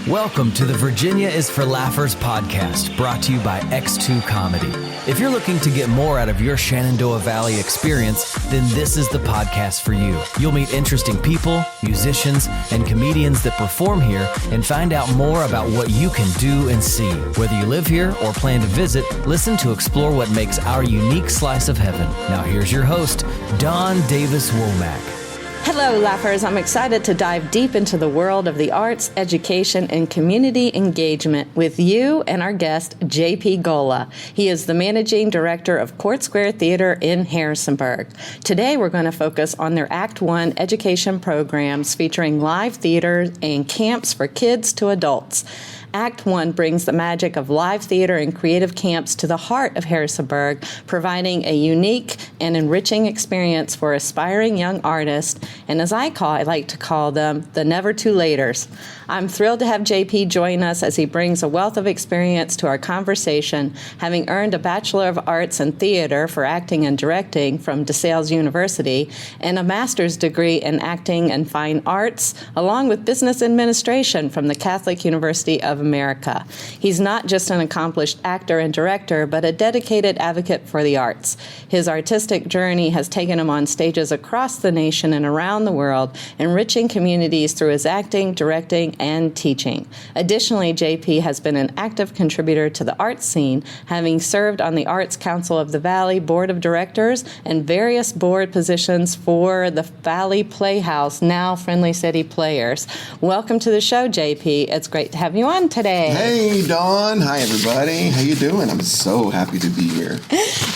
Welcome to the Virginia is for Laughers podcast, brought to you by X2 Comedy. If you're looking to get more out of your Shenandoah Valley experience, then this is the podcast for you. You'll meet interesting people, musicians, and comedians that perform here and find out more about what you can do and see. Whether you live here or plan to visit, listen to explore what makes our unique slice of heaven. Now here's your host, Don Davis Womack. Hello, Laughers. I'm excited to dive deep into the world of the arts, education, and community engagement with you and our guest, JP Gulla. He is the Managing Director of Court Square Theater in Harrisonburg. Today, we're going to focus on their Act 1 education programs featuring live theater and camps for kids to adults. Act 1 brings the magic of live theater and creative camps to the heart of Harrisonburg, providing a unique and enriching experience for aspiring young artists, and as I like to call them, the never too laters. I'm thrilled to have JP join us as he brings a wealth of experience to our conversation, having earned a Bachelor of Arts in Theater for Acting and Directing from DeSales University and a master's degree in Acting and Fine Arts, along with Business Administration from the Catholic University of America. He's not just an accomplished actor and director, but a dedicated advocate for the arts. His artistic journey has taken him on stages across the nation and around the world, enriching communities through his acting, directing, and teaching. Additionally, JP has been an active contributor to the arts scene, having served on the Arts Council of the Valley Board of Directors and various board positions for the Valley Playhouse, now Friendly City Players. Welcome to the show, JP. It's great to have you on today. Hey, Dawn. Hi, everybody. How you doing? I'm so happy to be here.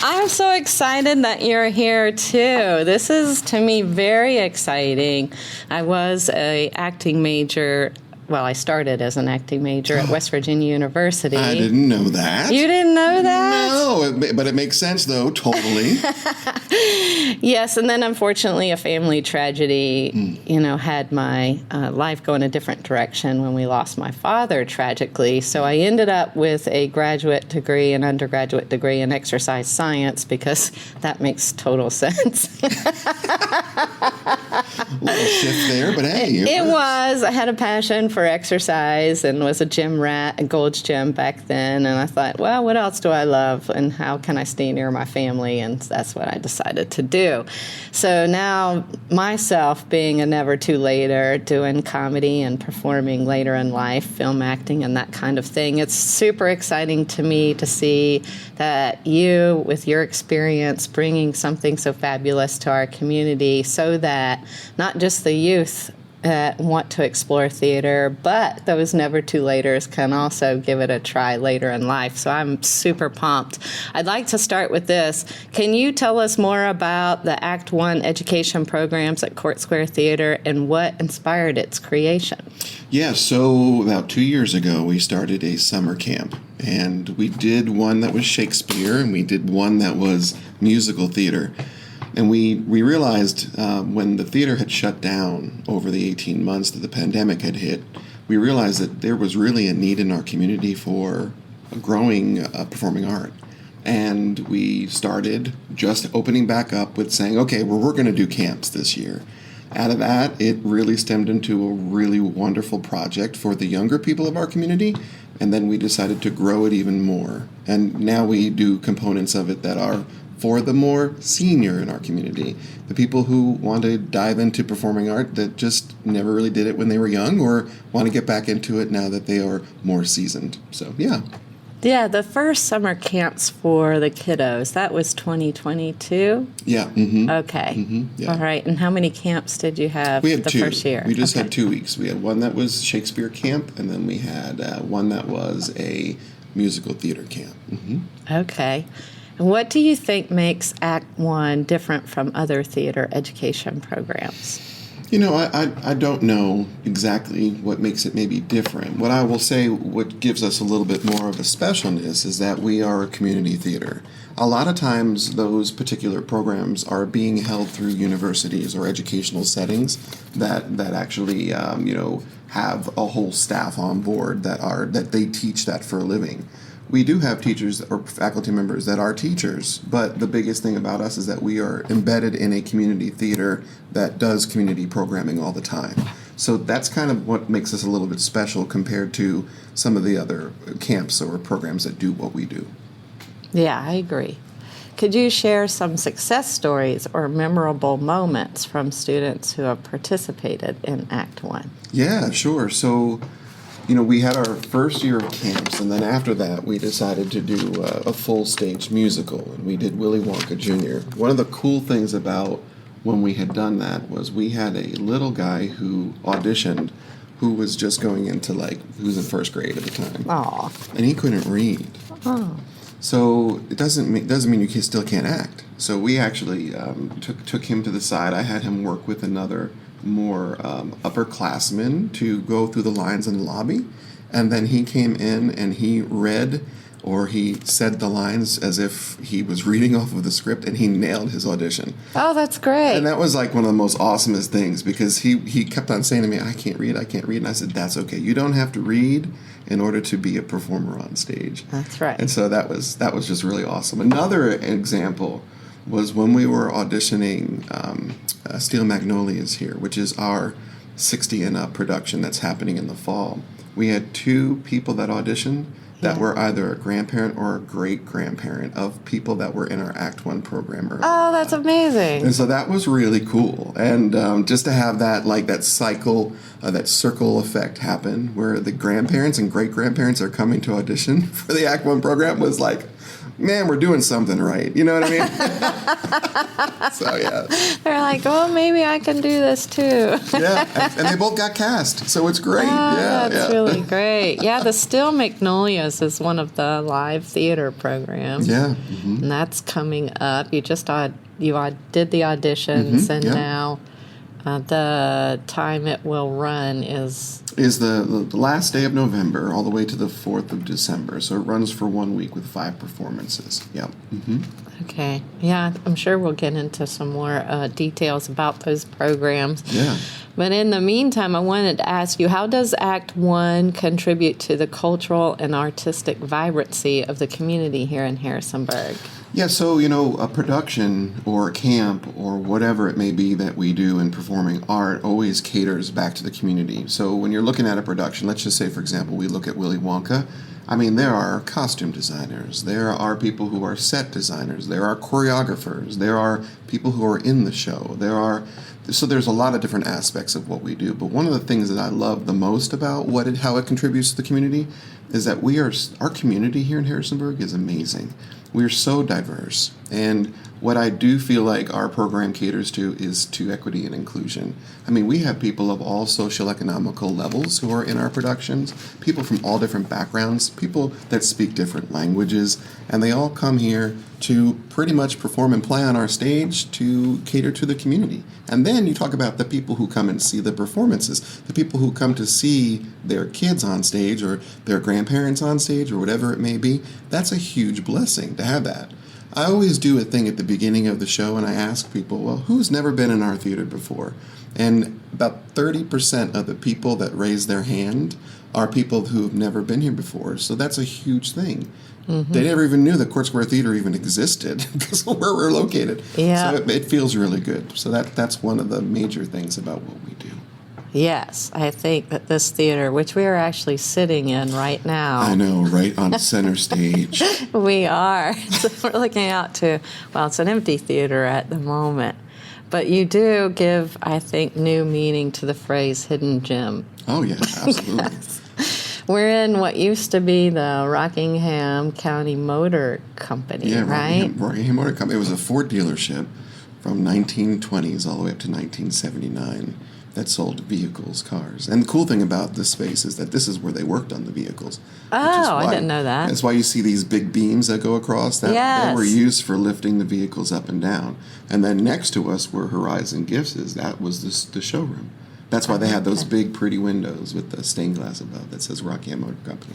I'm so excited that you're here, too. This is, to me, very exciting. I was an acting major. Well, I started as an acting major at West Virginia University. I didn't know that. You didn't know that? No, but it makes sense, though, totally. Yes, and then unfortunately a family tragedy, had my life go in a different direction when we lost my father, tragically. So I ended up with a graduate degree and undergraduate degree in exercise science because that makes total sense. A little shift there, but hey. It was. I had a passion for exercise and was a gym rat at Gold's Gym back then. And I thought, well, what else do I love and how can I stay near my family? And that's what I decided to do. So now myself being a never too later, doing comedy and performing later in life, film acting and that kind of thing, it's super exciting to me to see that you, with your experience, bringing something so fabulous to our community so that not just the youth that want to explore theater, but those never too laters can also give it a try later in life. So I'm super pumped. I'd like to start with this. Can you tell us more about the Act 1 education programs at Court Square Theater and what inspired its creation? Yeah, so about 2 years ago, we started a summer camp. And we did one that was Shakespeare, and we did one that was musical theater. And we realized when the theater had shut down over the 18 months that the pandemic had hit, we realized that there was really a need in our community for a growing performing art. And we started just opening back up with saying, okay, well, we're going to do camps this year. Out of that, it really stemmed into a really wonderful project for the younger people of our community. And then we decided to grow it even more. And now we do components of it that are for the more senior in our community, the people who want to dive into performing art that just never really did it when they were young or want to get back into it now that they are more seasoned. So, yeah. Yeah, the first summer camps for the kiddos, that was 2022? Yeah. Mm-hmm. Okay. Mm-hmm, yeah. All right. And how many camps did you have we had the two. First year? We just had 2 weeks. We had one that was Shakespeare camp, and then we had one that was a musical theater camp. Mm-hmm. Okay. What do you think makes Act 1 different from other theater education programs? You know, I don't know exactly what makes it maybe different. What I will say, what gives us a little bit more of a specialness is that we are a community theater. A lot of times those particular programs are being held through universities or educational settings that actually, have a whole staff on board that they teach that for a living. We do have teachers or faculty members that are teachers, but the biggest thing about us is that we are embedded in a community theater that does community programming all the time. So that's kind of what makes us a little bit special compared to some of the other camps or programs that do what we do. Yeah, I agree. Could you share some success stories or memorable moments from students who have participated in Act One? Yeah, sure. So, we had our first year of camps, and then after that, we decided to do a full stage musical, and we did Willy Wonka Jr. One of the cool things about when we had done that was we had a little guy who auditioned who was just going into he was in first grade at the time. Aw. And he couldn't read. Oh. So it doesn't mean you still can't act. So we actually took him to the side. I had him work with another more upperclassman to go through the lines in the lobby, and then he came in and he read or he said the lines as if he was reading off of the script, and he nailed his audition. Oh, that's great. And that was one of the most awesomest things, because he kept on saying to me, I can't read. And I said, that's okay. You don't have to read in order to be a performer on stage. That's right. And so that was just really awesome. Another example was when we were auditioning Steel Magnolias here, which is our 60 and up production that's happening in the fall. We had 2 people that auditioned that were either a grandparent or a great-grandparent of people that were in our Act One program earlier. Oh, that's amazing. And so that was really cool. And just to have that, that cycle, that circle effect happen where the grandparents and great-grandparents are coming to audition for the Act One program was man, we're doing something right. You know what I mean? So, yeah. They're like, oh, maybe I can do this too. Yeah, and they both got cast, so it's great. That's really great. Yeah, the Steel Magnolias is one of the live theater programs. Yeah. Mm-hmm. And that's coming up. You just did the auditions, and now the time it will run is the last day of November all the way to the 4th of December. So it runs for 1 week with 5 performances. Yeah. Mm-hmm. Okay. Yeah, I'm sure we'll get into some more details about those programs. Yeah. But in the meantime, I wanted to ask you, how does Act One contribute to the cultural and artistic vibrancy of the community here in Harrisonburg? Yeah, so, a production or a camp or whatever it may be that we do in performing art always caters back to the community. So when you're looking at a production, let's just say, for example, we look at Willy Wonka. I mean, there are costume designers, there are people who are set designers, there are choreographers, there are people who are in the show, so there's a lot of different aspects of what we do. But one of the things that I love the most about how it contributes to the community is that our community here in Harrisonburg is amazing. We're so diverse, and what I do feel like our program caters to is to equity and inclusion. I mean, we have people of all socioeconomical levels who are in our productions, people from all different backgrounds, people that speak different languages, and they all come here to pretty much perform and play on our stage to cater to the community. And then you talk about the people who come and see the performances, the people who come to see their kids on stage or their grandparents on stage or whatever it may be. That's a huge blessing to have that. I always do a thing at the beginning of the show, and I ask people, well, who's never been in our theater before? And about 30% of the people that raise their hand are people who've never been here before. So that's a huge thing. Mm-hmm. They never even knew that Court Square Theater even existed because of where we're located. Yeah. So it feels really good. So that's one of the major things about what we do. Yes, I think that this theater, which we are actually sitting in right now. I know, right on center stage. We are. So we're looking out to, it's an empty theater at the moment. But you do give, I think, new meaning to the phrase hidden gem. Oh, yeah, absolutely. Yes. We're in what used to be the Rockingham County Motor Company, right? Rockingham Motor Company. It was a Ford dealership from 1920s all the way up to 1979 that sold vehicles, cars. And the cool thing about this space is that this is where they worked on the vehicles. Oh, I didn't know that. That's why you see these big beams that go across. That were used for lifting the vehicles up and down. And then next to us where Horizon Gifts is, that was the showroom. That's why they had those big, pretty windows with the stained glass above that says Rockingham Motor Company.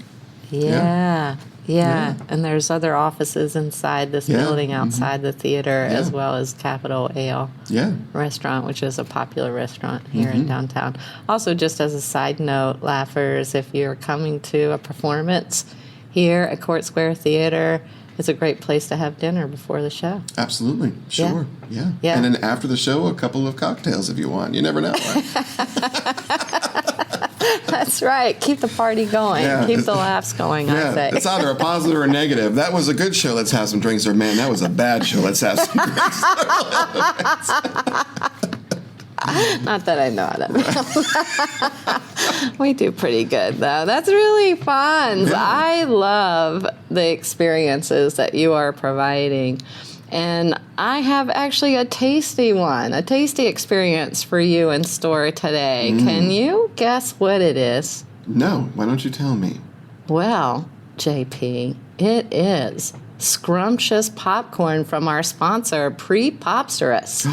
Yeah. And there's other offices inside this building outside the theater, as well as Capital Ale Restaurant, which is a popular restaurant here in downtown. Also, just as a side note, Laughers, if you're coming to a performance here at Court Square Theater, it's a great place to have dinner before the show. Absolutely. Sure. Yeah. Yeah. And then after the show, a couple of cocktails if you want. You never know. Right? That's right. Keep the party going. Yeah. Keep the laughs going, I say. It's either a positive or a negative. That was a good show. Let's have some drinks. Or, man, that was a bad show. Let's have some drinks. Not that I know that. We do pretty good, though. That's really fun. Yeah. I love the experiences that you are providing. And I have actually a tasty experience for you in store today. Can you guess what it is? No. Why don't you tell me? Well, JP, it is scrumptious popcorn from our sponsor, Pre-Popsterous.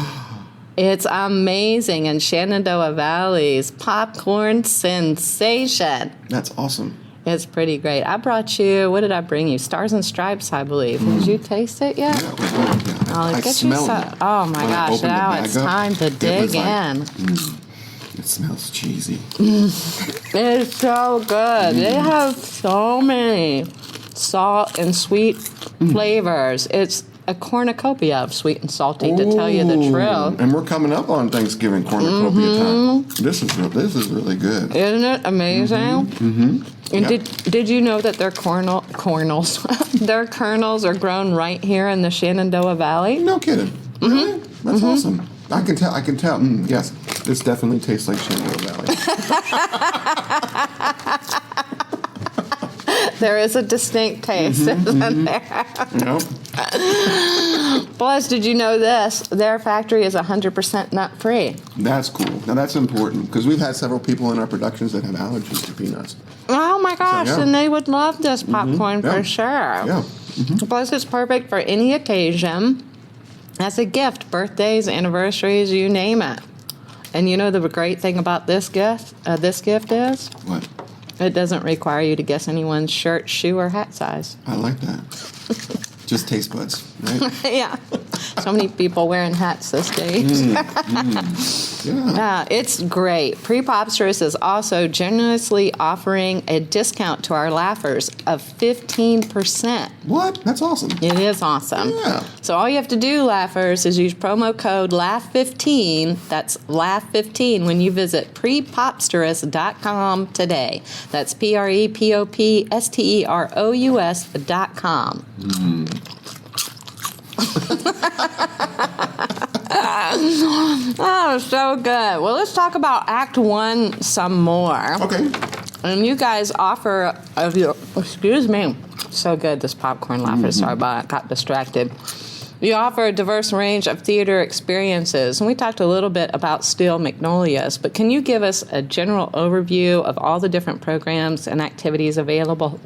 It's amazing in Shenandoah Valley's popcorn sensation. That's awesome. It's pretty great. I brought you, what did I bring you? Stars and Stripes, I believe. Did you taste it yet? Yeah, I smelled it. Oh my When I gosh, opened the now bag it's up, time to it dig was like, in. It smells cheesy. It's so good. They have so many salt and sweet flavors. It's a cornucopia of sweet and salty, to tell you the truth. And we're coming up on Thanksgiving cornucopia time. This is really good. Isn't it amazing? And Yep. did you know that their kernels, their kernels are grown right here in the Shenandoah Valley? No kidding. Really? That's awesome. I can tell. Yes, this definitely tastes like Shenandoah Valley. There is a distinct taste, isn't there? Nope. Plus, did you know this? Their factory is 100% nut-free. That's cool. Now that's important because we've had several people in our productions that have allergies to peanuts. Oh my gosh, So, yeah. and they would love this popcorn Yeah. for sure. Yeah. Plus, it's perfect for any occasion as a gift, birthdays, anniversaries, you name it. And you know the great thing about this gift is? What? It doesn't require you to guess anyone's shirt, shoe, or hat size. I like that. Just taste buds, right? Yeah. So many people wearing hats these days. Yeah. It's great. Pre-Popsterous is also generously offering a discount to our laughers of 15%. What? That's awesome. It is awesome. Yeah. So all you have to do, laughers, is use promo code LAUGH15. That's LAUGH15 when you visit prepopsterous.com today. That's prepopsterous.com. Oh, so good. Well, let's talk about Act 1 some more. Okay. And you guys offer, excuse me, so good, this popcorn laugher. Sorry about it, got distracted. You offer a diverse range of theater experiences, and we talked a little bit about Steel Magnolias, but can you give us a general overview of all the different programs and activities available?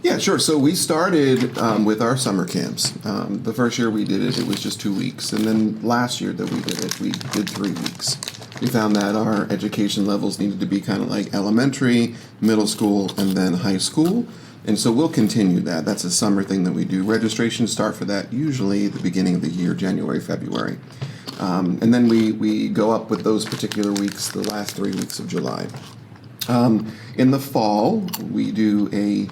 Yeah, sure. So we started with our summer camps. The first year we did it, it was just 2 weeks. And then last year that we did it, we did 3 weeks. We found that our education levels needed to be kind of like elementary, middle school, and then high school. And so we'll continue that. That's a summer thing that we do. Registrations start for that usually at the beginning of the year, January, February. And then we go up with those particular weeks, the last 3 weeks of July. In the fall, we do a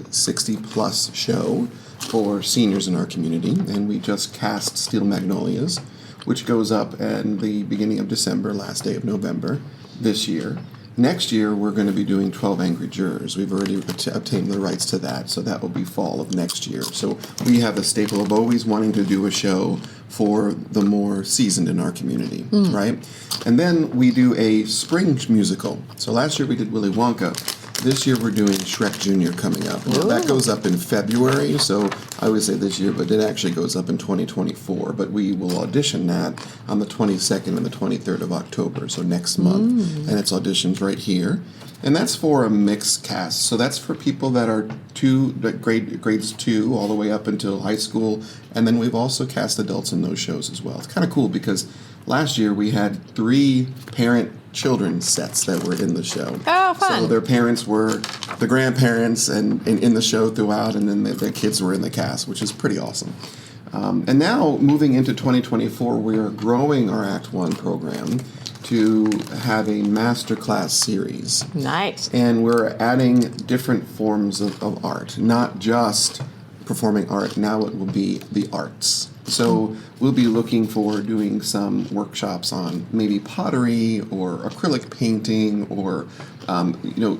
60-plus show for seniors in our community, and we just cast Steel Magnolias, which goes up at the beginning of December, last day of November this year. Next year, we're going to be doing 12 Angry Jurors. We've already obtained the rights to that, so that will be fall of next year. So we have a staple of always wanting to do a show for the more seasoned in our community, right? And then we do a spring musical. So last year we did Willy Wonka. This year we're doing Shrek Jr. coming up. Now, that goes up in February, so I would say this year, but it actually goes up in 2024. But we will audition that on the 22nd and the 23rd of October, so next month. And it's auditions right here. And that's for a mixed cast. So that's for people that are grades 2 all the way up until high school. And then we've also cast adults in those shows as well. It's kind of cool because last year we had 3 parent-children sets that were in the show. Oh, fun. So their parents were the grandparents and in the show throughout, and then their kids were in the cast, which is pretty awesome. And now, moving into 2024, we are growing our Act 1 program to have a masterclass series. Nice. And we're adding different forms of art, not just performing art. Now it will be the arts. So we'll be looking for doing some workshops on maybe pottery or acrylic painting or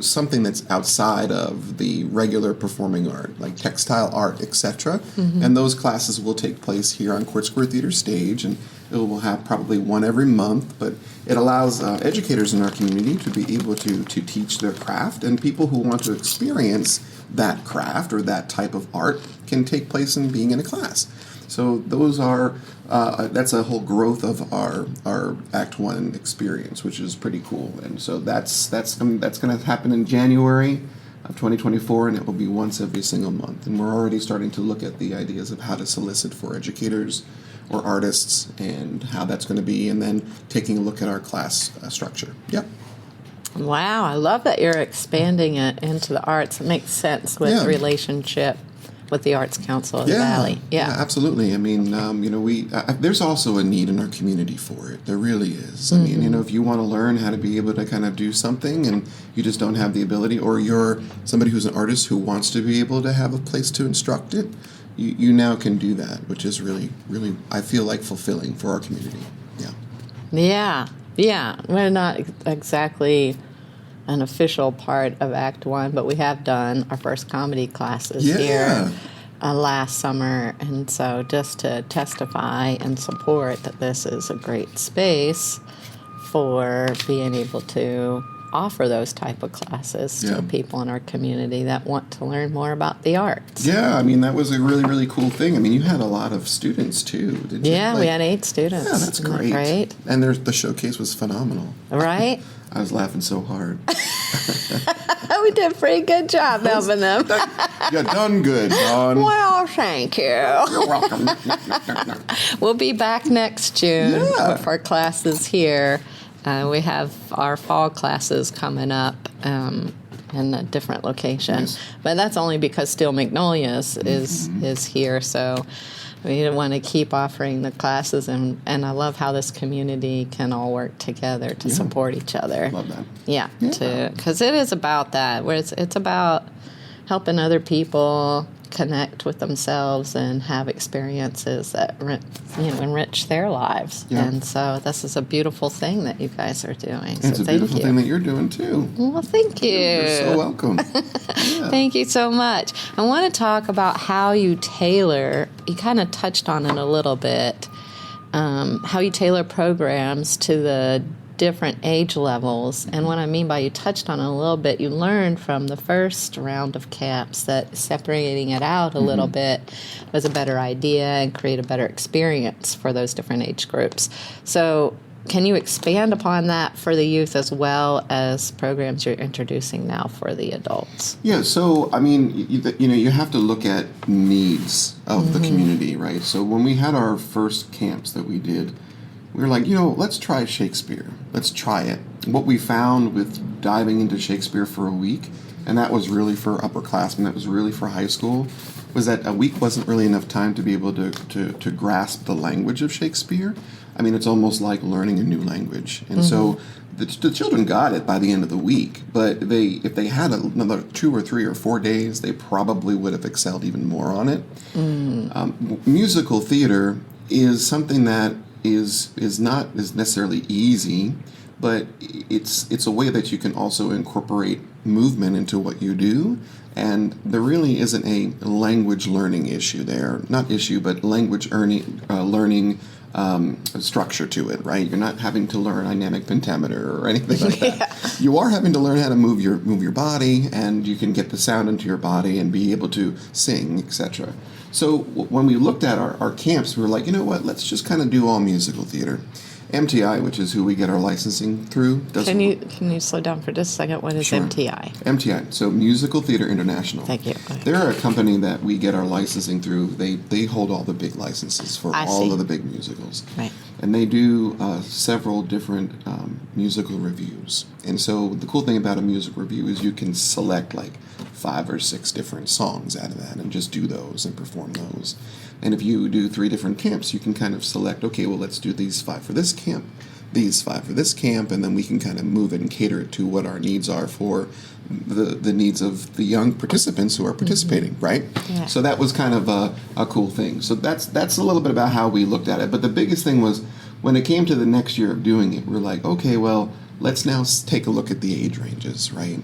something that's outside of the regular performing art, like textile art, etc. And those classes will take place here on Court Square Theater stage, and it will have probably one every month. But it allows educators in our community to be able to teach their craft, and people who want to experience that craft or that type of art can take place in being in a class. So those are that's a whole growth of our Act 1 experience, which is pretty cool. And so that's going to happen in January of 2024, and it will be once every single month. And we're already starting to look at the ideas of how to solicit for educators or artists and how that's going to be, and then taking a look at our class structure. Yep. Wow, I love that you're expanding it into the arts. It makes sense with the relationship with the Arts Council of the Valley. Yeah, absolutely. I mean, there's also a need in our community for it. There really is. I mean, if you want to learn how to be able to kind of do something and you just don't have the ability, or you're somebody who's an artist who wants to be able to have a place to instruct it, you now can do that, which is really, really, I feel like, fulfilling for our community. Yeah. We're not exactly an official part of Act 1, but we have done our first comedy classes here last summer. And so just to testify and support that this is a great space for being able to offer those type of classes to people in our community that want to learn more about the arts. Yeah, I mean, that was a really, really cool thing. I mean, you had a lot of students, too, did you? Yeah, we had 8 students. Yeah, that's great. Great. And the showcase was phenomenal. Right? I was laughing so hard. We did a pretty good job helping them. You done good, Dawn. Well, thank you. You're welcome. We'll be back next June with our classes here. We have our fall classes coming up in a different location. Nice. But that's only because Steel Magnolias is here, so we want to keep offering the classes, and I love how this community can all work together to support each other. Love that. Yeah. Because it is about that, where it's about helping other people connect with themselves and have experiences that enrich their lives. Yeah. And so this is a beautiful thing that you guys are doing. And it's a beautiful thing that you're doing too. Well, thank you. You're so welcome. Thank you so much. I want to talk about how you tailor, you kind of touched on it a little bit, how you tailor programs to the different age levels. And what I mean by, you touched on it a little bit, you learned from the first round of camps that separating it out a little bit was a better idea and create a better experience for those different age groups. So can you expand upon that for the youth as well as programs you're introducing now for the adults? Yeah, so I mean, you have to look at needs of the community, right? So when we had our first camps that we did, we were like, let's try Shakespeare. Let's try it. What we found with diving into Shakespeare for a week, and that was really for upperclassmen, that was really for high school, was that a week wasn't really enough time to be able to grasp the language of Shakespeare. I mean, it's almost like learning a new language. And so the children got it by the end of the week, but if they had another 2 or 3 or 4 days, they probably would have excelled even more on it. Musical theater is something that is not necessarily easy, but it's a way that you can also incorporate movement into what you do, and there really isn't a language learning issue there. Not issue, but language learning structure to it, right? You're not having to learn dynamic pentameter or anything like that. You are having to learn how to move your body, and you can get the sound into your body and be able to sing, etc. So when we looked at our camps, we were like, you know what, let's just kind of do all musical theater. MTI, which is who we get our licensing through. Can you slow down for just a second? What is MTI? MTI, so Musical Theater International. Thank you. They're a company that we get our licensing through. They hold all the big licenses for all of the big musicals. Right. And they do several different musical reviews. And so the cool thing about a music review is you can select like 5 or 6 different songs out of that and just do those and perform those. And if you do 3 different camps, you can kind of select, okay, well, let's do these 5 for this camp, these 5 for this camp, and then we can kind of move it and cater it to what our needs are for the needs of the young participants who are participating, right? Yeah. So that was kind of a cool thing. So that's a little bit about how we looked at it. But the biggest thing was when it came to the next year of doing it, we're like, okay, well, let's now take a look at the age ranges, right?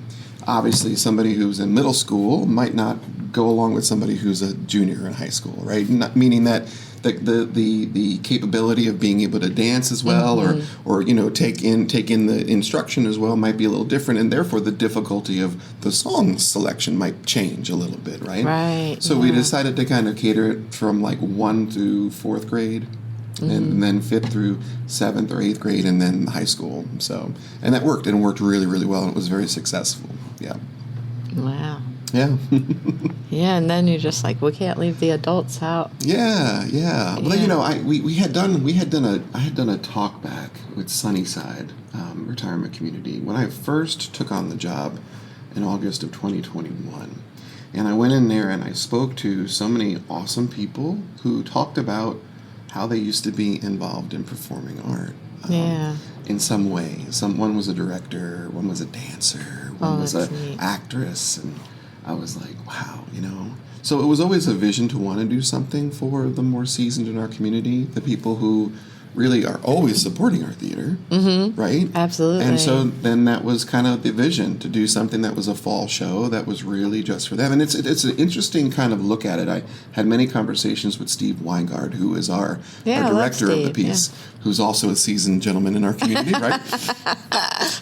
Obviously, somebody who's in middle school might not go along with somebody who's a junior in high school, right? Not, meaning that the capability of being able to dance as well, or take in the instruction as well might be a little different, and therefore the difficulty of the song selection might change a little bit, right? Right. So we decided to kind of cater it from like 1 through 4th grade. And then 5th through 7th or 8th grade, and then high school. So, and that worked, and it worked really, really well, and it was very successful. Yeah. Wow. Yeah. Yeah, and then you're just like, we can't leave the adults out. Yeah. Well, I had done a talk back with Sunnyside Retirement Community when I first took on the job in August of 2021, and I went in there and I spoke to so many awesome people who talked about how they used to be involved in performing art. In some way. One was a director, one was a dancer, one was an actress, and I was like, wow, So it was always a vision to want to do something for the more seasoned in our community, the people who really are always supporting our theater, right? Absolutely. And so then that was kind of the vision, to do something that was a fall show that was really just for them. And it's an interesting kind of look at it. I had many conversations with Steve Weingard, who is our director of the piece, who's also a seasoned gentleman in our community, right?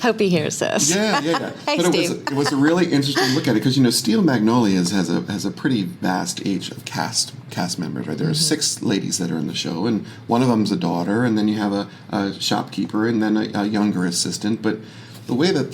Hope he hears this. Yeah. Hey, but Steve. it was a really interesting look at it, because Steel Magnolias has a pretty vast age of cast members, right? There are 6 ladies that are in the show, and one of them's a daughter, and then you have a shopkeeper, and then a younger assistant. But the way that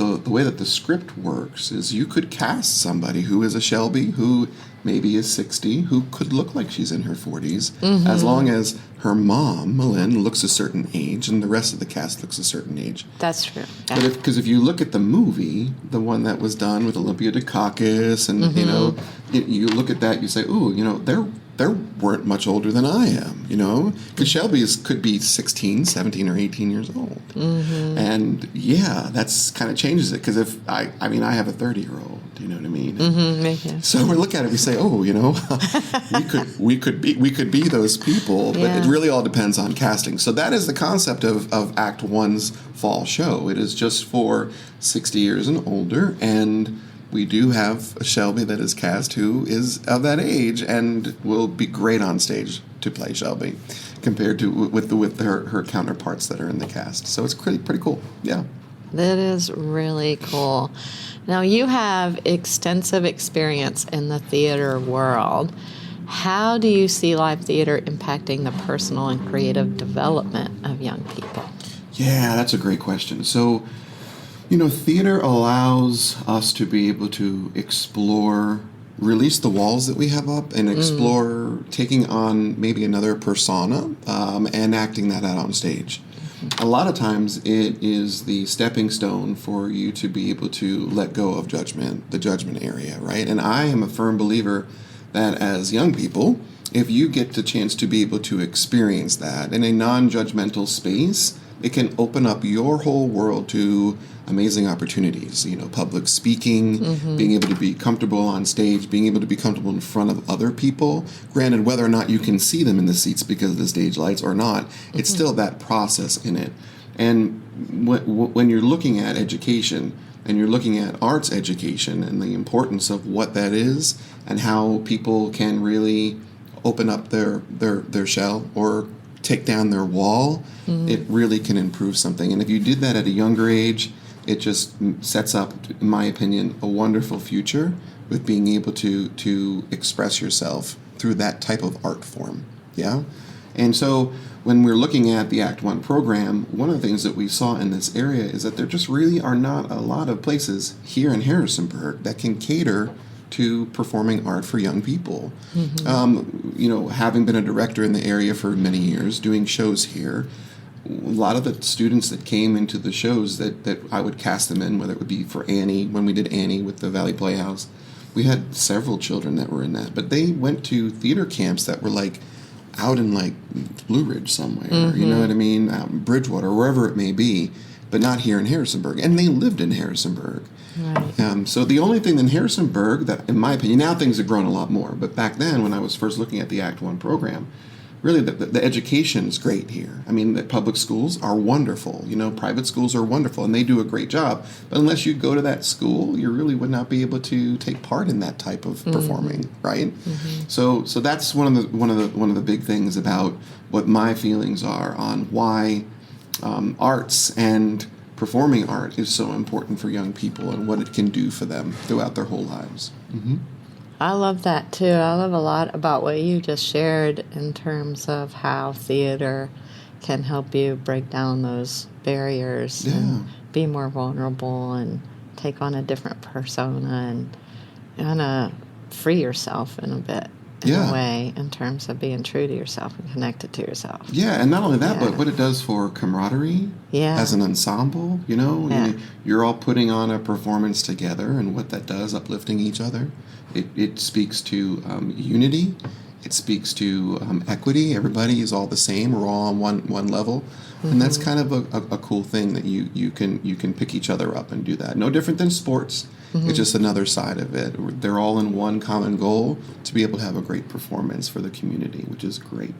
the script works is you could cast somebody who is a Shelby, who maybe is 60, who could look like she's in her 40s, as long as her mom, Malin, looks a certain age, and the rest of the cast looks a certain age. That's true. Because if you look at the movie, the one that was done with Olympia Dukakis, and you look at that, you say, ooh, they weren't much older than I am, because Shelby could be 16, 17, or 18 years old. And that's kind of changes it, because if I have a 30-year-old, you know what I mean? So we look at it, we say, oh, we could be those people, but it really all depends on casting. So that is the concept of Act 1's fall show. It is just for 60 years and older, and we do have a Shelby that is cast who is of that age and will be great on stage to play Shelby, compared to with her counterparts that are in the cast. So it's pretty cool. Yeah. That is really cool. Now, you have extensive experience in the theater world. How do you see live theater impacting the personal and creative development of young people? Yeah, that's a great question. So, theater allows us to be able to explore, release the walls that we have up, and explore taking on maybe another persona and acting that out on stage. A lot of times it is the stepping stone for you to be able to let go of judgment, the judgment area, right? And I am a firm believer that as young people, if you get the chance to be able to experience that in a non-judgmental space, it can open up your whole world to amazing opportunities, public speaking, being able to be comfortable on stage, being able to be comfortable in front of other people. Granted, whether or not you can see them in the seats because of the stage lights or not, it's still that process in it. And when you're looking at education, and you're looking at arts education and the importance of what that is, and how people can really open up their shell or take down their wall, it really can improve something. And if you did that at a younger age, it just sets up, in my opinion, a wonderful future with being able to express yourself through that type of art form. Yeah? And so when we're looking at the Act 1 program, one of the things that we saw in this area is that there just really are not a lot of places here in Harrisonburg that can cater to performing art for young people. Having been a director in the area for many years, doing shows here, a lot of the students that came into the shows that I would cast them in, whether it would be for Annie, when we did Annie with the Valley Playhouse, we had several children that were in that, but they went to theater camps that were like out in like Blue Ridge somewhere, you know what I mean? Out in Bridgewater, wherever it may be, but not here in Harrisonburg. And they lived in Harrisonburg. Right. So the only thing in Harrisonburg that, in my opinion, now things have grown a lot more, but back then when I was first looking at the Act 1 program, really the education is great here. I mean, the public schools are wonderful. You know, private schools are wonderful, and they do a great job. But unless you go to that school, you really would not be able to take part in that type of performing, right? So that's one of the big things about what my feelings are on why arts and performing art is so important for young people and what it can do for them throughout their whole lives. I love that too. I love a lot about what you just shared in terms of how theater can help you break down those barriers and be more vulnerable and take on a different persona and kind of free yourself in a way in terms of being true to yourself and connected to yourself. Yeah, and not only that, but what it does for camaraderie as an ensemble, you know, you're all putting on a performance together, and what that does, uplifting each other. It speaks to unity. It speaks to equity. Everybody is all the same. We're all on one level, and that's kind of a cool thing that you can pick each other up and do that. No different than sports. It's just another side of it. They're all in one common goal to be able to have a great performance for the community, which is great.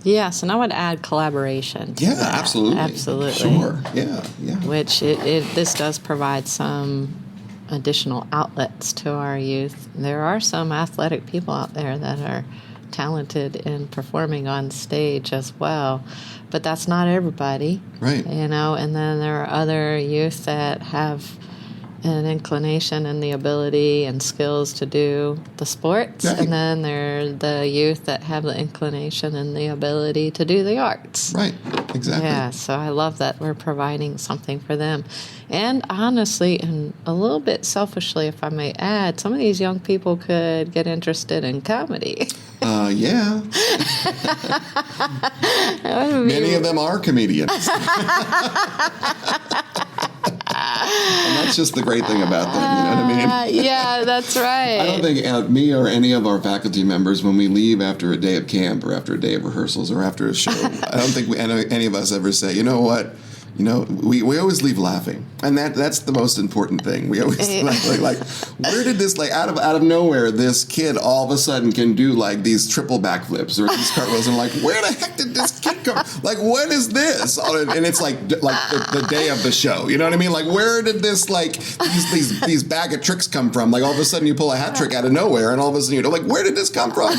Yes, and I would add collaboration to that. Absolutely. Sure. Yeah. Which this does provide some additional outlets to our youth. There are some athletic people out there that are talented in performing on stage as well, but that's not everybody. Right. You know, and then there are other youth that have an inclination and the ability and skills to do the sports, and then there are the youth that have the inclination and the ability to do the arts. Right, exactly. Yeah, so I love that we're providing something for them. And honestly, and a little bit selfishly, if I may add, some of these young people could get interested in comedy. Yeah. Many of them are comedians. And that's just the great thing about them, you know what I mean? Yeah, that's right. I don't think me or any of our faculty members, when we leave after a day of camp or after a day of rehearsals or after a show, I don't think any of us ever say, you know what? You know, we always leave laughing, and that's the most important thing. We always like where did this, like, out of nowhere, this kid all of a sudden can do like these triple backflips or these cartwheels, and like, where the heck did this kid come? Like, what is this? And it's like the day of the show. You know what I mean? Like, where did this, like, these bag of tricks come from? Like, all of a sudden you pull a hat trick out of nowhere, and all of a sudden like, where did this come from?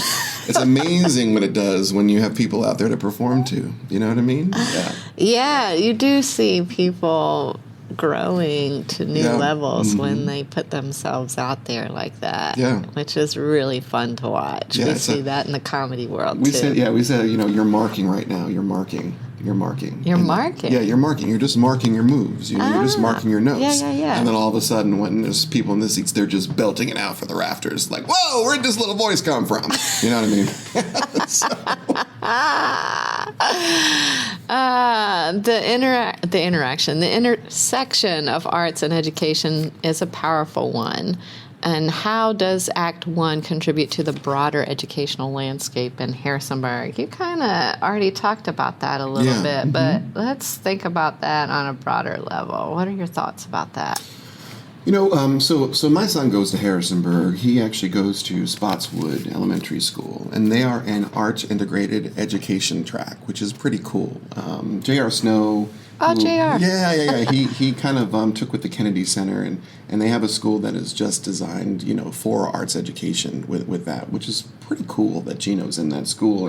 It's amazing what it does when you have people out there to perform to. You know what I mean? Yeah, you do see people growing to new levels when they put themselves out there like that, which is really fun to watch. We see that in the comedy world, we too. We said, you know, you're marking right now. You're marking. You're marking? Yeah, you're marking. You're just marking your moves. You're just marking your notes. Yeah. And then all of a sudden, when there's people in the seats, they're just belting it out for the rafters. Like, whoa, where'd this little voice come from? You know what I mean? The intersection of arts and education is a powerful one. And how does Act 1 contribute to the broader educational landscape in Harrisonburg? You kind of already talked about that a little bit, but let's think about that on a broader level. What are your thoughts about that? You know, so my son goes to Harrisonburg. He actually goes to Spotswood Elementary School, and they are an arts integrated education track, which is pretty cool. J.R. Snow. Oh, J.R. Yeah. He kind of took with the Kennedy Center, and they have a school that is just designed, you know, for arts education with that, which is pretty cool that Gino's in that school.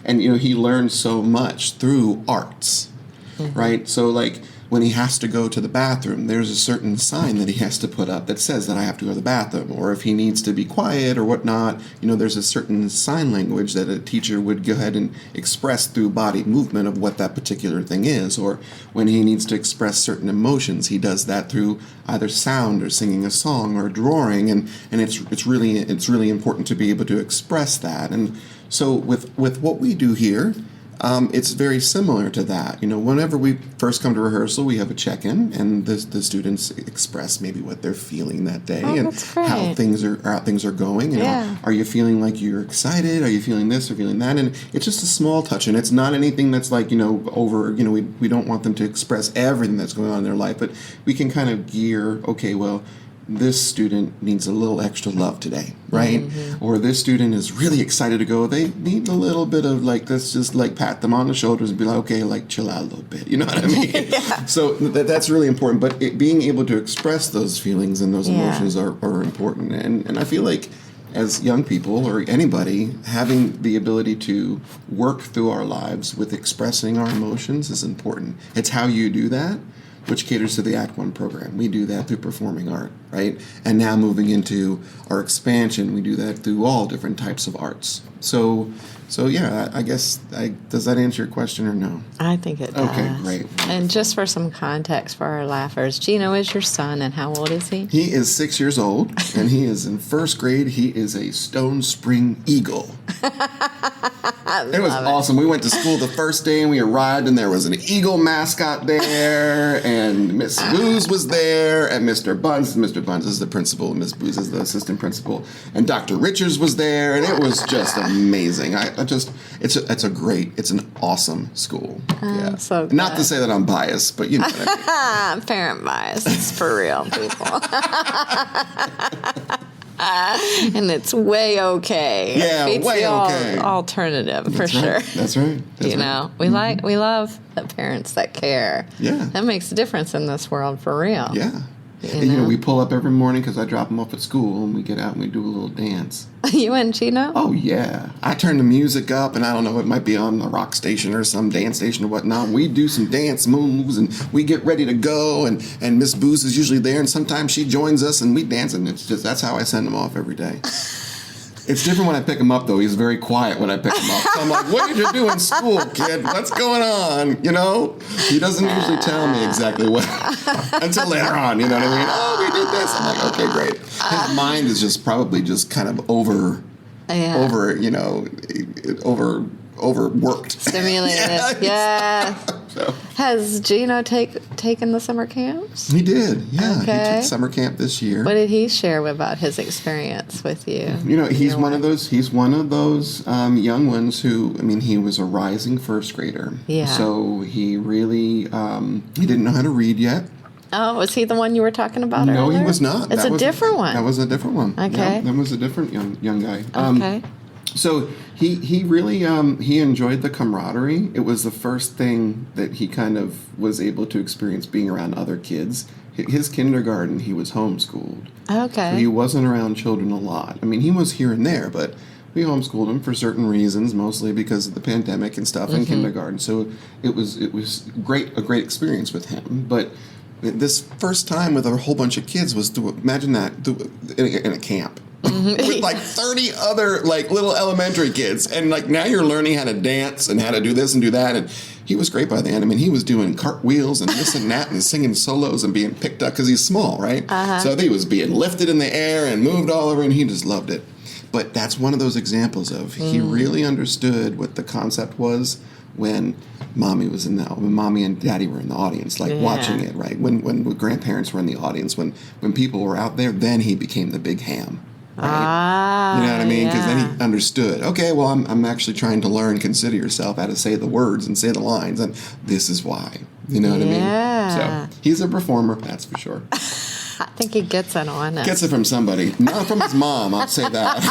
And you know, he learns so much through arts, right? So, like, when he has to go to the bathroom, there's a certain sign that he has to put up that says that I have to go to the bathroom. Or if he needs to be quiet or whatnot, you know, there's a certain sign language that a teacher would go ahead and express through body movement of what that particular thing is. Or when he needs to express certain emotions, he does that through either sound or singing a song or drawing. And it's really important to be able to express that. And so with what we do here, It's very similar to that. Whenever we first come to rehearsal, we have a check-in, and the students express maybe what they're feeling that day and how things are going. Are you feeling like you're excited? Are you feeling this or feeling that? And it's just a small touch, and it's not anything that's like over. We don't want them to express everything that's going on in their life, but we can kind of gear. Okay, well, this student needs a little extra love today, right? Mm-hmm. Or this student is really excited to go. They need a little bit of let's just pat them on the shoulders and be like, okay, chill out a little bit. You know what I mean? So that's really important. But being able to express those feelings and those emotions are important. And I feel like as young people or anybody, having the ability to work through our lives with expressing our emotions is important. It's how you do that, which caters to the Act 1 program. We do that through performing art, right? And now moving into our expansion, we do that through all different types of arts. So yeah, I guess, does that answer your question or no? I think it does. Okay, great. And just for some context for our laughers, Gino is your son, and how old is he? He is 6 years old, and he is in first grade. He is a Stone Spring Eagle. It was awesome. We went to school the first day, and we arrived, and there was an eagle mascot there, and Miss Booz was there, and Mr. Buns is the principal, and Miss Booz is the assistant principal, and Dr. Richards was there, and it was just amazing. It's an awesome school. Yeah. So good. Not to say that I'm biased, but you know what I mean. Parent bias. It's for real, people. And it's way okay. Yeah, it's way okay. Alternative, That's for right. sure. That's right. We love the parents that care. Yeah. That makes a difference in this world, for real. Yeah. And, we pull up every morning because I drop them off at school, and we get out and we do a little dance. You and Gino? Oh, yeah. I turn the music up, and I don't know, it might be on the rock station or some dance station or whatnot. We do some dance moves, and we get ready to go, and Miss Booz is usually there, and sometimes she joins us, and we dance, and that's how I send them off every day. It's different when I pick him up, though. He's very quiet when I pick him up. So I'm like, what did you do in school, kid? What's going on? He doesn't usually tell me exactly what until later on. You know what I mean? Oh, we did this. I'm like, okay, great. His mind is just probably just kind of overworked. Stimulated. Yeah. So. Has Gino taken the summer camps? He did, yeah. Okay. He took summer camp this year. What did he share about his experience with you? He's one of those young ones who, he was a rising first grader. Yeah. So he really, he didn't know how to read yet. Oh, was he the one you were talking about earlier? No, he was not. It's a different one. That was a different one. Okay. Yeah, that was a different young guy. Okay. So he really he enjoyed the camaraderie. It was the first thing that he kind of was able to experience being around other kids. His kindergarten, he was homeschooled. Okay. So he wasn't around children a lot. He was here and there, but we homeschooled him for certain reasons, mostly because of the pandemic and stuff in kindergarten. So it was a great experience with him. But this first time with a whole bunch of kids was imagine that in a camp. With 30 other little elementary kids, and now you're learning how to dance and how to do this and do that, and he was great by the end. He was doing cartwheels and this and that and singing solos and being picked up because he's small, right? So he was being lifted in the air and moved all over, and he just loved it. But that's one of those examples of he really understood what the concept was when mommy and daddy were in the audience, watching it, right? When grandparents were in the audience, when people were out there, then he became the big ham. Right? You know what I mean? Because then he understood, okay, well, I'm actually trying to learn, consider yourself, how to say the words and say the lines, and this is why. You know what I mean? So he's a performer, that's for sure. I think he gets it on us. Gets it from somebody. Not from his mom, I'll say that.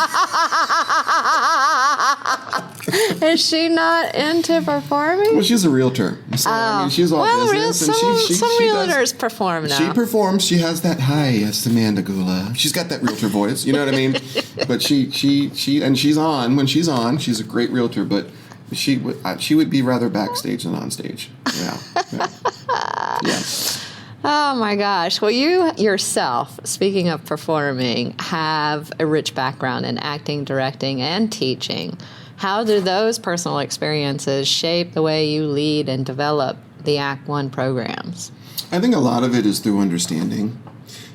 Is she not into performing? Well, she's a realtor. So, she's all business. Some realtors perform now. She performs. She has that, hi, it's Amanda Gulla. She's got that realtor voice, you know what I mean? But she's on. When she's on, she's a great realtor, but she would be rather backstage than on stage. Yeah. Oh my gosh. Well, you yourself, speaking of performing, have a rich background in acting, directing, and teaching. How do those personal experiences shape the way you lead and develop the Act 1 programs? I think a lot of it is through understanding.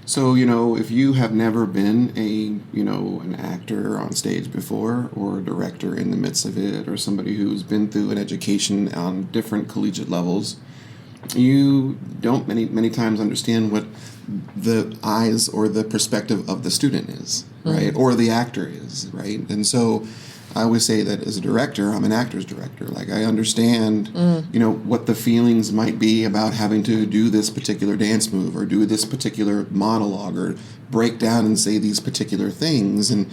So, if you have never been an actor on stage before, or a director in the midst of it, or somebody who's been through an education on different collegiate levels, you don't many times understand what the eyes or the perspective of the student is, right? Or the actor is, right? And so I always say that as a director, I'm an actor's director. Like, I understand, what the feelings might be about having to do this particular dance move, or do this particular monologue, or break down and say these particular things, and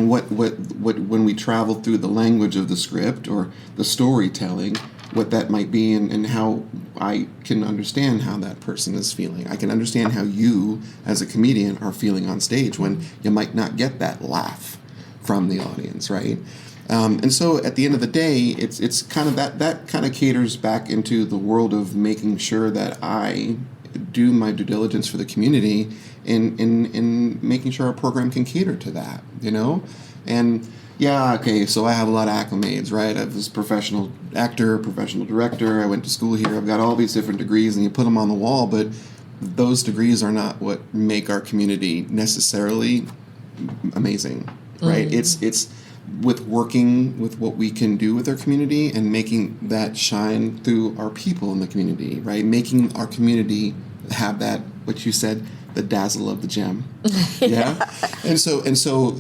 what when we travel through the language of the script or the storytelling, what that might be, and how I can understand how that person is feeling. I can understand how you, as a comedian, are feeling on stage when you might not get that laugh from the audience, right? And so at the end of the day, it's kind of that kind of caters back into the world of making sure that I do my due diligence for the community in making sure our program can cater to that, And yeah, okay, so I have a lot of acclimates, right? I was a professional actor, professional director. I went to school here. I've got all these different degrees, and you put them on the wall, but those degrees are not what make our community necessarily amazing, right? It's with working with what we can do with our community and making that shine through our people in the community, right? Making our community have that, what you said, the dazzle of the gem. Yeah. And so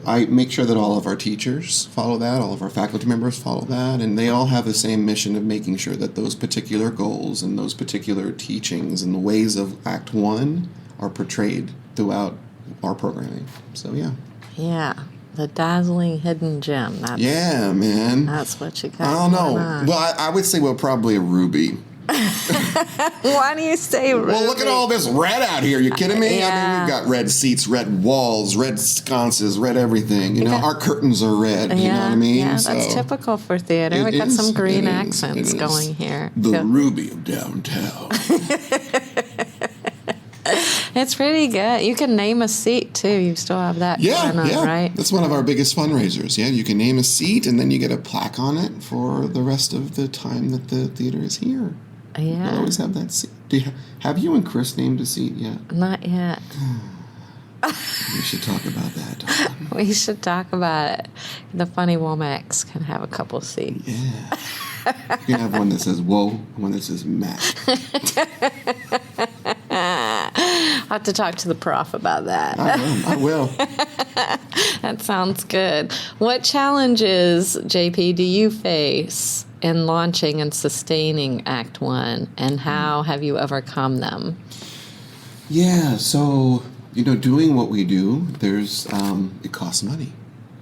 I make sure that all of our teachers follow that, all of our faculty members follow that, and they all have the same mission of making sure that those particular goals and those particular teachings and the ways of Act 1 are portrayed throughout our programming. So yeah. Yeah. The dazzling hidden gem. Yeah, man. That's what you got. I don't know. Well, I would say, probably a ruby. Why do you say ruby? Well, look at all this red out here. You kidding me? Yeah. I mean, we've got red seats, red walls, red sconces, red everything. Our curtains are red. You know what I mean? Yeah, that's typical for theater. We got some green accents going here. The ruby of downtown. It's pretty good. You can name a seat, too. You still have that going on, right? That's one of our biggest fundraisers. Yeah, you can name a seat, and then you get a plaque on it for the rest of the time that the theater is here. Yeah. I always have that seat. Have you and Chris named a seat yet? Not yet. We should talk about that, darling. We should talk about it. The Funny Womax can have a couple seats. Yeah. You can have one that says whoa, and one that says Matt. I'll have to talk to the prof about that. I will. That sounds good. What challenges, JP, do you face in launching and sustaining Act 1, and how have you overcome them? Yeah, so, doing what we do, it costs money.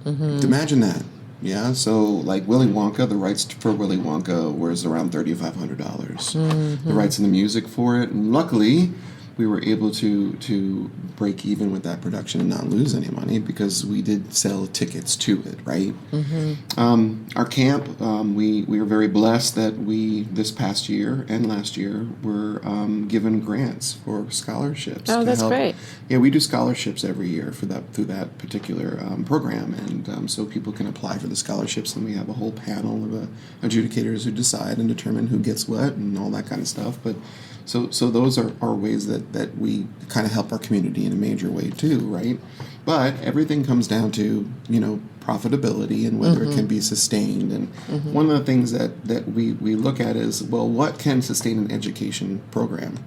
Imagine that. Yeah, so like Willy Wonka, the rights for Willy Wonka was around $3,500. The rights and the music for it, and luckily we were able to break even with that production and not lose any money because we did sell tickets to it, right? Our camp, we were very blessed that we, this past year and last year, were given grants for scholarships. Oh, that's great. Yeah, we do scholarships every year through that particular program, and so people can apply for the scholarships, and we have a whole panel of adjudicators who decide and determine who gets what and all that kind of stuff. But so those are ways that we kind of help our community in a major way too, right? But everything comes down to, profitability and whether it can be sustained. And one of the things that we look at is, well, what can sustain an education program?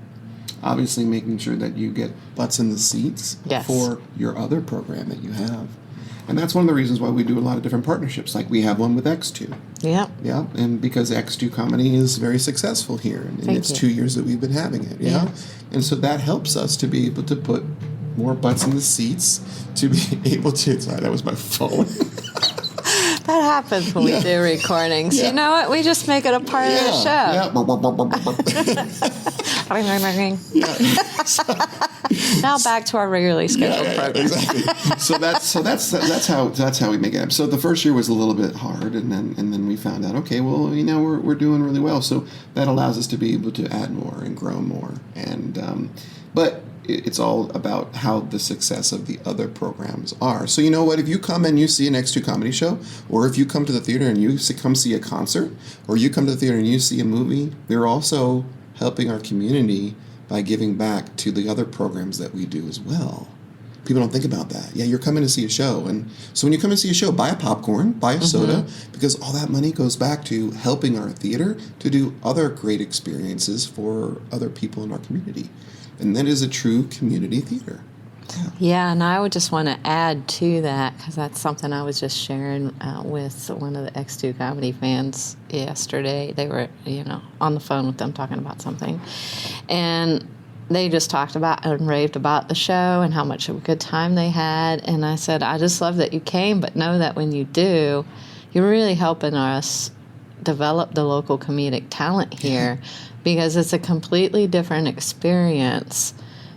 Obviously making sure that you get butts in the seats for your other program that you have. And that's one of the reasons why we do a lot of different partnerships. Like we have one with X2. Yeah. Yeah, and because X2 Comedy is very successful here. And it's 2 years that we've been having it, yeah? And so that helps us to be able to put more butts in the seats, to be able to... Sorry, that was my phone. That happens when we do recordings. You know what? We just make it a part of the show. Now back to our regularly scheduled program. Exactly. So that's how we make it up. So the first year was a little bit hard, and then we found out, okay, well, we're doing really well. So that allows us to be able to add more and grow more. And but it's all about how the success of the other programs are. So you know what? If you come and you see an X2 comedy show, or if you come to the theater and you come see a concert, or you come to the theater and you see a movie, they're also helping our community by giving back to the other programs that we do as well. People don't think about that. Yeah, you're coming to see a show. And so when you come and see a show, buy a popcorn, buy a soda, because all that money goes back to helping our theater to do other great experiences for other people in our community. And that is a true community theater. Yeah, and I would just want to add to that, because that's something I was just sharing with one of the X2 Comedy fans yesterday. They were, on the phone with them talking about something. And they just talked about and raved about the show and how much of a good time they had. And I said, I just love that you came, but know that when you do, you're really helping us develop the local comedic talent here, because it's a completely different experience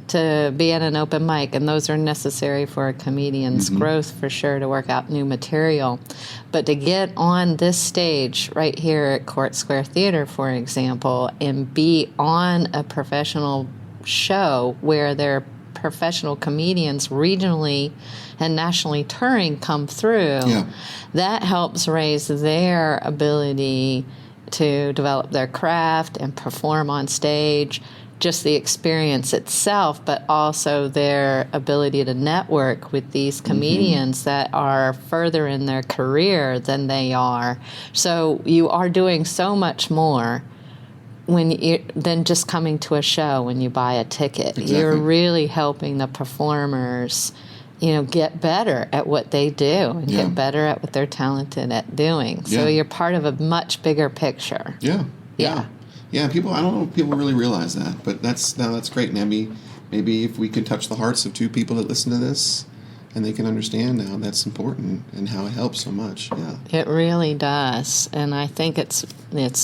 to be at an open mic, and those are necessary for a comedian's growth for sure, to work out new material. But to get on this stage right here at Court Square Theater, for example, and be on a professional show where their professional comedians regionally and nationally touring come through, that helps raise their ability to develop their craft and perform on stage, just the experience itself, but also their ability to network with these comedians that are further in their career than they are. So you are doing so much more than just coming to a show when you buy a ticket. Exactly. You're really helping the performers, get better at what they do and get better at what they're talented at doing. So you're part of a much bigger picture. Yeah. I don't know if people really realize that, but that's great. Maybe if we can touch the hearts of two people that listen to this, and they can understand how that's important and how it helps so much. Yeah, it really does, and I think it's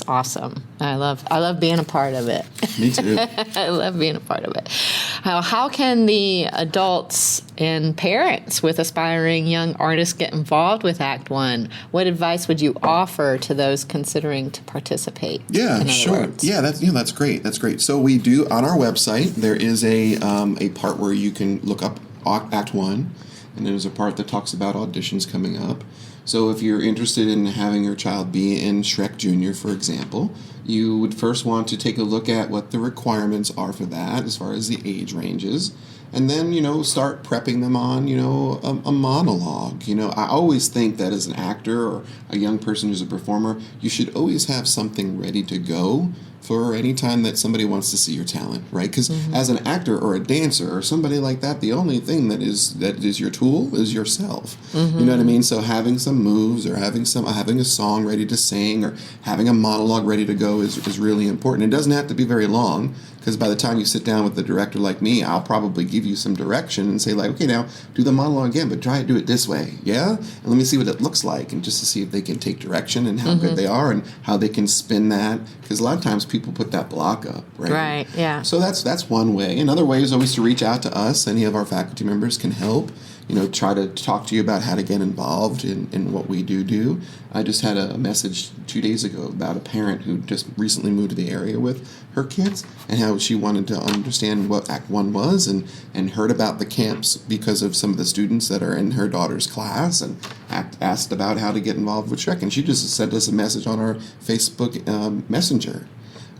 awesome. I love being a part of it. Me too. I love being a part of it. How can the adults and parents with aspiring young artists get involved with Act One? What advice would you offer to those considering to participate? Yeah, sure. Words? Yeah, that's great. That's great. So we do, on our website, there is a part where you can look up Act One. And there's a part that talks about auditions coming up. So if you're interested in having your child be in Shrek Jr., for example, you would first want to take a look at what the requirements are for that as far as the age ranges. And then, start prepping them on, a monologue. I always think that as an actor or a young person who's a performer, you should always have something ready to go for any time that somebody wants to see your talent, right? Because as an actor or a dancer or somebody like that, the only thing that is your tool is yourself. You know what I mean? So having some moves or having a song ready to sing or having a monologue ready to go is really important. It doesn't have to be very long, because by the time you sit down with the director like me, I'll probably give you some direction and say, like, okay, now do the monologue again, but try to do it this way, yeah? And let me see what it looks like, and just to see if they can take direction and how good they are and how they can spin that, because a lot of times people put that block up, right? Right, yeah. So that's one way. Another way is always to reach out to us. Any of our faculty members can help. Try to talk to you about how to get involved in what we do. I just had a message 2 days ago about a parent who just recently moved to the area with her kids and how she wanted to understand what Act One was and heard about the camps because of some of the students that are in her daughter's class and asked about how to get involved with Shrek. And she just sent us a message on our Facebook Messenger.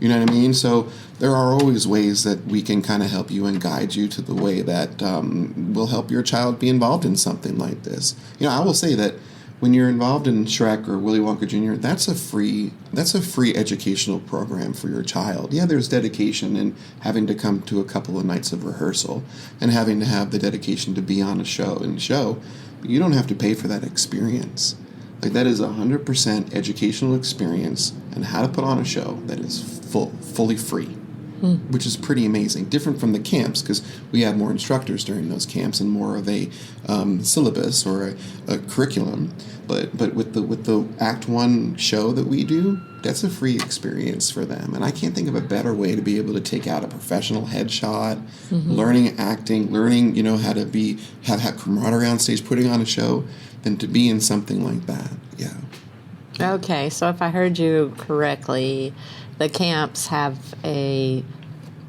You know what I mean? So there are always ways that we can kind of help you and guide you to the way that will help your child be involved in something like this. I will say that when you're involved in Shrek or Willy Wonka Jr., that's a free educational program for your child. Yeah, there's dedication and having to come to a couple of nights of rehearsal and having to have the dedication to be on a show. But you don't have to pay for that experience. Like, that is 100% educational experience and how to put on a show that is fully free, which is pretty amazing. Different from the camps, because we have more instructors during those camps and more of a syllabus or a curriculum. But with the Act One show that we do, that's a free experience for them. And I can't think of a better way to be able to take out a professional headshot, learning acting, learning how to have camaraderie on stage, putting on a show, than to be in something like that. Yeah. Okay, so if I heard you correctly, the camps have a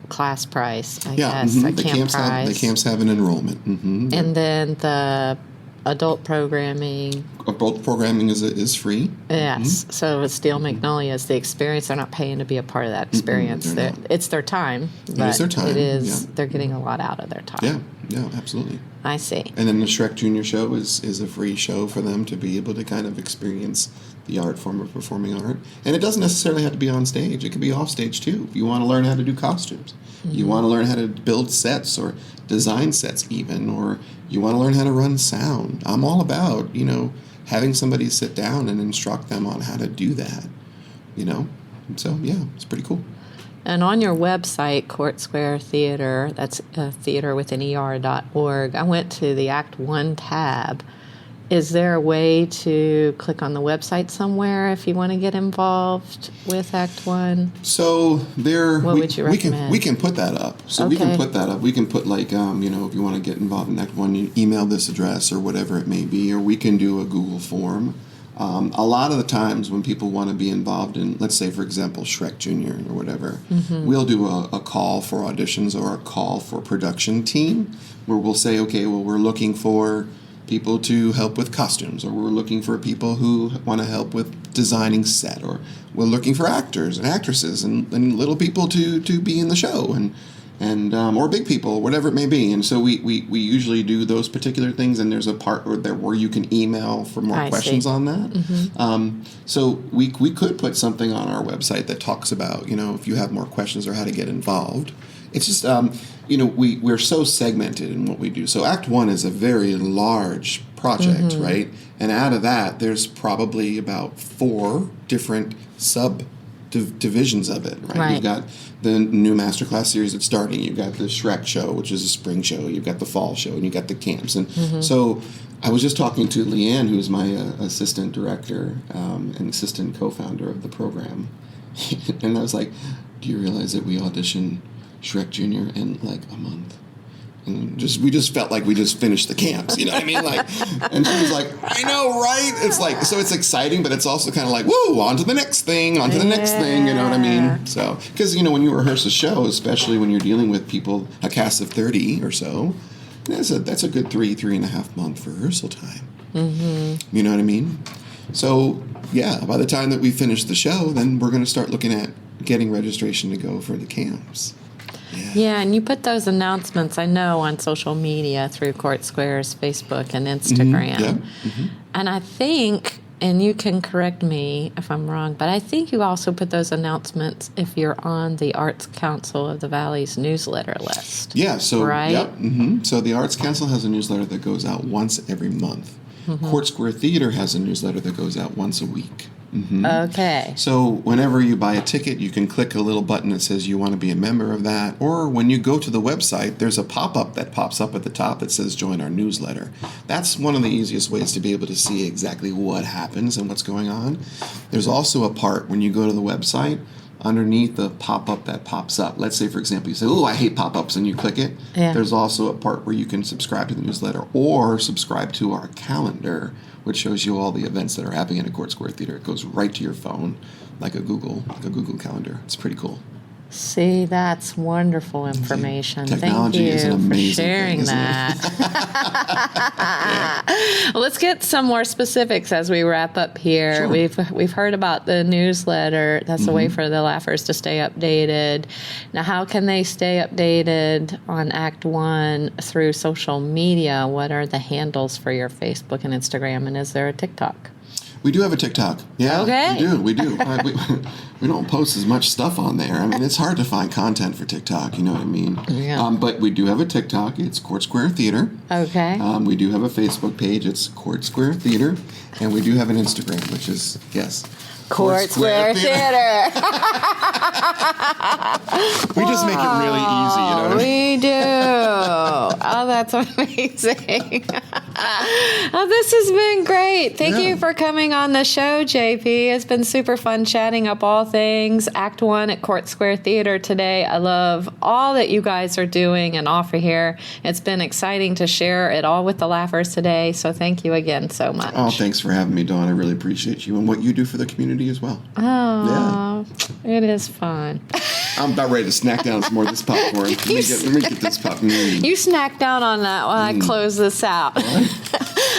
class price, I guess, a camp price. The camps have an enrollment. And then the adult programming. Of both programming is free. Yes. So with Steel Magnolias, the experience, they're not paying to be a part of that experience. It's their time. It is their time. They're getting a lot out of their time. Yeah, absolutely. I see. And then the Shrek Jr. show is a free show for them to be able to kind of experience the art form of performing art. And it doesn't necessarily have to be on stage. It can be off stage too. If you want to learn how to do costumes, you want to learn how to build sets or design sets even, or you want to learn how to run sound. I'm all about, having somebody sit down and instruct them on how to do that, So, yeah, it's pretty cool. And on your website, Court Square Theater, that's theater with an ER.org, I went to the Act 1 tab. Is there a way to click on the website somewhere if you want to get involved with Act 1? So what would you recommend? We can put that up. So okay. We can put that up. We can put if you want to get involved in Act 1, you email this address or whatever it may be, or we can do a Google form. A lot of the times when people want to be involved in, let's say, for example, Shrek Jr. or whatever, we'll do a call for auditions or a call for production team where we'll say, okay, well, we're looking for people to help with costumes, or we're looking for people who want to help with designing set, or we're looking for actors and actresses and little people to be in the show, and or big people, whatever it may be. And so we usually do those particular things, and there's a part where you can email for more questions on that. So we could put something on our website that talks about, if you have more questions or how to get involved. It's just, we're so segmented in what we do. So Act 1 is a very large project, right? And out of that, there's probably about 4 different divisions of it, right? You've got the new masterclass series that's starting. You've got the Shrek show, which is a spring show. You've got the fall show, and you've got the camps. And so I was just talking to Leanne, who's my assistant director and assistant co-founder of the program. And I was like, do you realize that we audition Shrek Jr. in like a month? And we just felt like we just finished the camps, you know what I mean? And she was like, I know, right? It's like, so it's exciting, but it's also kind of like, woo, on to the next thing, you know what I mean? So, because, when you rehearse a show, especially when you're dealing with people, a cast of 30 or so, that's a good 3.5 month rehearsal time. You know what I mean? So, yeah, by the time that we finish the show, then we're going to start looking at getting registration to go for the camps. Yeah, and you put those announcements, I know, on social media through Court Square's Facebook and Instagram. And I think, and you can correct me if I'm wrong, but I think you also put those announcements if you're on the Arts Council of the Valley's newsletter list. Yeah, so, right? So the Arts Council has a newsletter that goes out once every month. Court Square Theater has a newsletter that goes out once a week. Okay. So whenever you buy a ticket, you can click a little button that says you want to be a member of that. Or when you go to the website, there's a pop-up that pops up at the top that says join our newsletter. That's one of the easiest ways to be able to see exactly what happens and what's going on. There's also a part when you go to the website, underneath the pop-up that pops up. Let's say, for example, you say, oh, I hate pop-ups, and you click it. Yeah. There's also a part where you can subscribe to the newsletter or subscribe to our calendar, which shows you all the events that are happening at Court Square Theater. It goes right to your phone, like a Google calendar. It's pretty cool. See, that's wonderful information. Technology is an amazing for sharing thing, that. Well, let's get some more specifics as we wrap up here. Sure. We've heard about the newsletter. That's a way for the Laughers to stay updated. Now, how can they stay updated on Act 1 through social media? What are the handles for your Facebook and Instagram? And is there a TikTok? We do have a TikTok. Yeah, okay. We do. We don't post as much stuff on there. I mean, it's hard to find content for TikTok, you know what I mean? Yeah. But we do have a TikTok. It's Court Square Theater. Okay. We do have a Facebook page. It's Court Square Theater. And we do have an Instagram, which is, yes, Court Square Theater. We just make it really easy, you know what I mean? We do. Oh, that's amazing. Oh, this has been great. Thank you for coming on the show, JP. It's been super fun chatting up all things Act 1 at Court Square Theater today. I love all that you guys are doing and offer here. It's been exciting to share it all with the Laughers today, so thank you again so much. Oh, thanks for having me, Dawn. I really appreciate you and what you do for the community as well. Oh, it is fun. I'm about ready to snack down some more of this popcorn. Let me get this popcorn. You snack down on that while I close this out.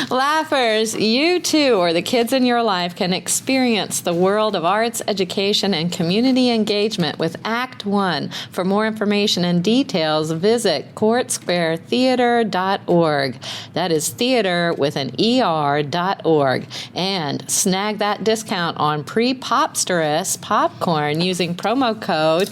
Laughers, you too, or the kids in your life, can experience the world of arts, education, and community engagement with Act One. For more information and details, visit courtsquaretheater.org. That is theater with an ER.org. And snag that discount on Pre-Popsterous popcorn using promo code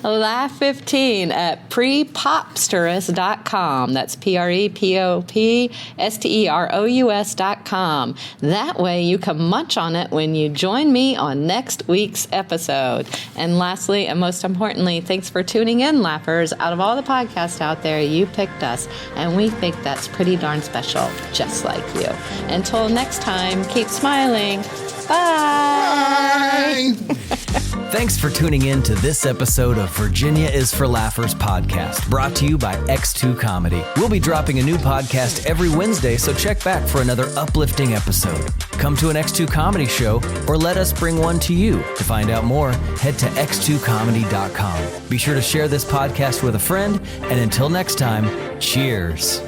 Laugh15 at prepopsterous.com. That's prepopsterous.com. That way you can munch on it when you join me on next week's episode. And lastly, and most importantly, thanks for tuning in, Laughers. Out of all the podcasts out there, you picked us, and we think that's pretty darn special, just like you. Until next time, keep smiling. Bye. Thanks for tuning in to this episode of Virginia is for Laughers podcast, brought to you by X2 Comedy. We'll be dropping a new podcast every Wednesday, so check back for another uplifting episode. Come to an X2 Comedy show or let us bring one to you. To find out more, head to x2comedy.com. Be sure to share this podcast with a friend, and until next time, cheers.